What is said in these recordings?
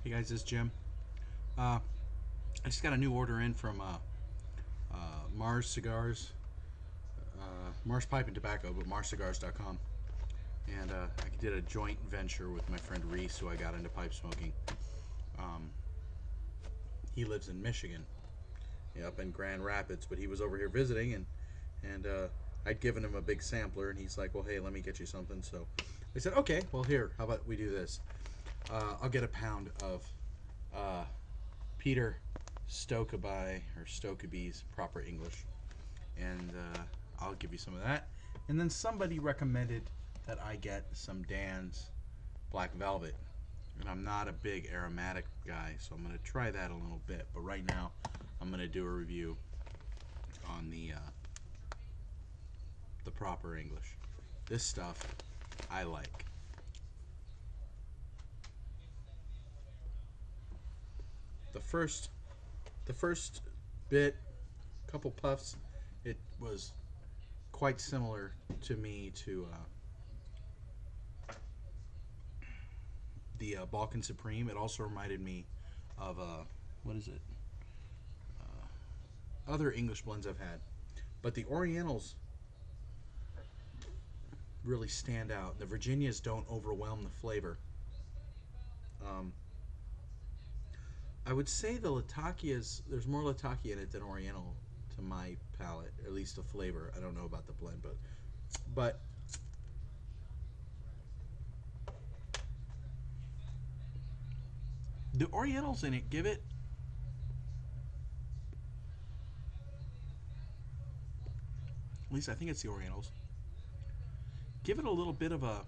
Hey guys, this is Jim. I just got a new order in from Mars Cigars, Mars Pipe and Tobacco, but MarsCigars.com. And I did a joint venture with my friend Reese, who I got into pipe smoking. Um, he lives in Michigan, up in Grand Rapids, but he was over here visiting, and I'd given him a big sampler, and he's like, "Well, hey, let me get you something." So I said, "Okay, well, here, how about we do this? I'll get a pound of uh, Peter Stokkebye or Stokkeby's proper English, and I'll give you some of that." And then somebody recommended that I get some Dan's Black Velvet, and I'm not a big aromatic guy, so I'm going to try that a little bit. But right now, I'm going to do a review on the proper English. This stuff I like. The first bit, couple puffs, it was quite similar to me to the Balkan Supreme. It also reminded me of what is it? Other English blends I've had, but the Orientals really stand out. The Virginias don't overwhelm the flavor. Um, I would say the Latakias, there's more Latakia in it than Oriental to my palate, at least the flavor. I don't know about the blend, but the Orientals in it give it at least I think it's the Orientals. Give it a little bit of a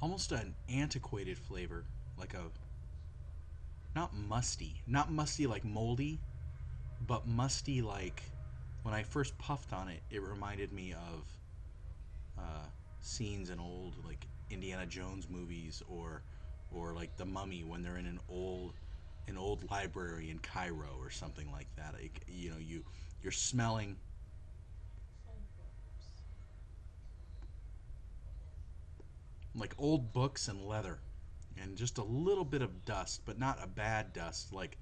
almost an antiquated flavor, like a not musty like moldy, but musty like when I first puffed on it, it reminded me of scenes in old like Indiana Jones movies or like The Mummy when they're in an old library in Cairo or something like that. Like, you're smelling like old books and leather and just a little bit of dust, but not a bad dust, like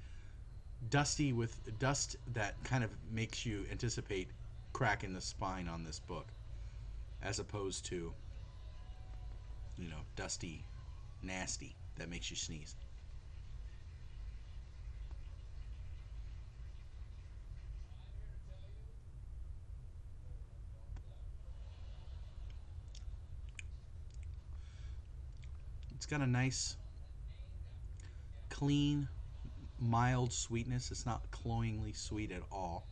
dusty with dust that kind of makes you anticipate cracking the spine on this book, as opposed to, dusty, nasty that makes you sneeze. It's got a nice, clean, mild sweetness. It's not cloyingly sweet at all.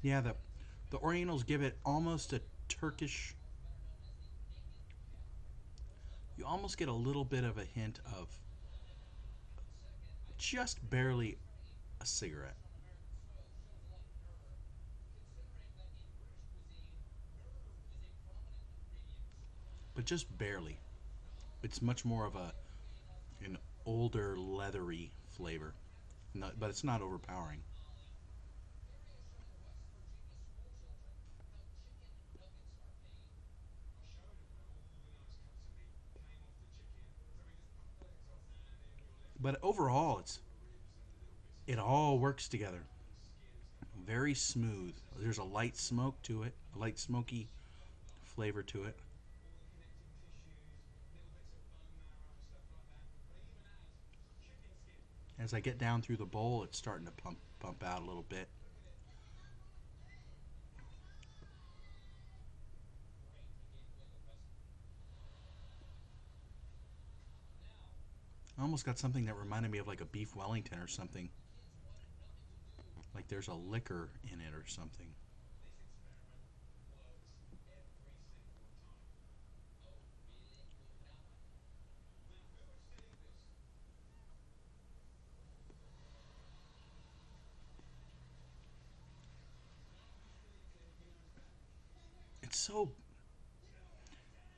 Yeah, the Orientals give it almost a Turkish. You almost get a little bit of a hint of just barely a cigarette, but just barely. It's much more of an older leathery flavor, but it's not overpowering. But overall, it all works together. Very smooth. There's a light smoke to it, a light smoky flavor to it. As I get down through the bowl, it's starting to pump out a little bit. I almost got something that reminded me of like a beef Wellington or something. Like there's a liquor in it or something.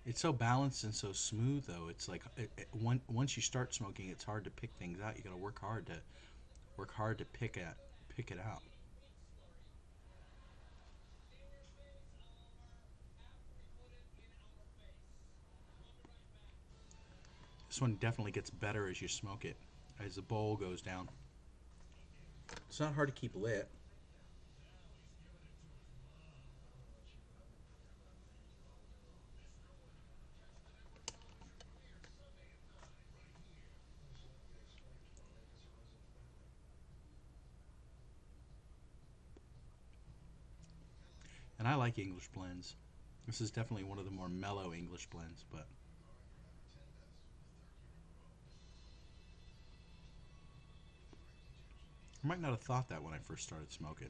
it's so balanced and so smooth though. It's like once you start smoking, it's hard to pick things out. You got to work hard to pick it out. This one definitely gets better as you smoke it, as the bowl goes down. It's not hard to keep lit. And I like English blends. This is definitely one of the more mellow English blends, but I might not have thought that when I first started smoking.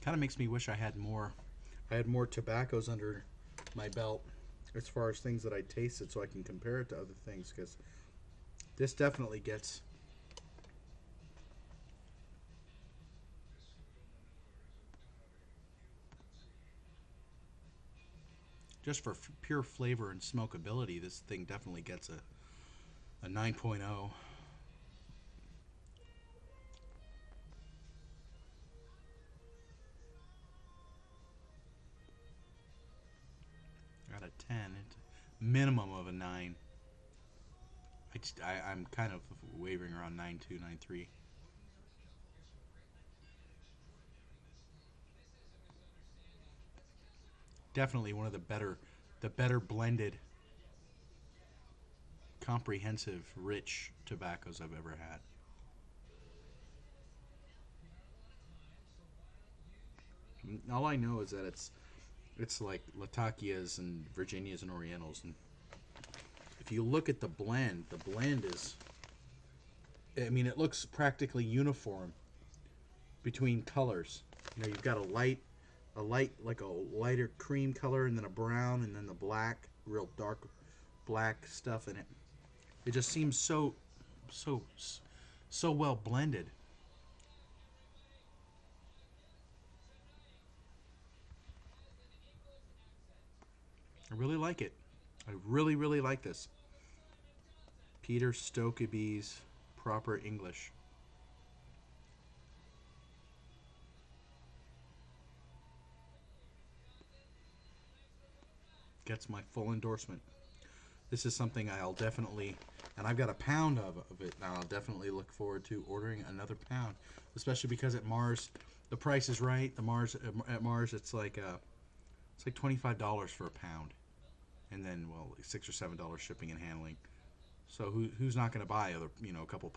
Kind of makes me wish I had more tobaccos under my belt as far as things that I tasted so I can compare it to other things because this definitely gets just for pure flavor and smokability. This thing definitely gets a 9.0 out of 10. It's minimum of a 9. I'm kind of wavering around 9.2, 9.3. Definitely one of the better blended, comprehensive, rich tobaccos I've ever had. All I know is that it's like Latakias and Virginias and Orientals, and if you look at the blend is, I mean, it looks practically uniform between colors. You know, you've got a light like a lighter cream color, and then a brown, and then the black, real dark black stuff in it. It just seems so so well blended. I really like it. I really like this. Peter Stokkebye's Proper English. Gets my full endorsement. This is something I'll definitely, and I've got a pound of it now. I'll definitely look forward to ordering another pound, especially because at Mars, the price is right. The Mars at Mars, it's like $25 for a pound, and then well, like $6 or $7 shipping and handling. So who's not going to buy a couple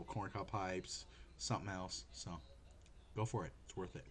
corn cob pipes, something else? So go for it. It's worth it.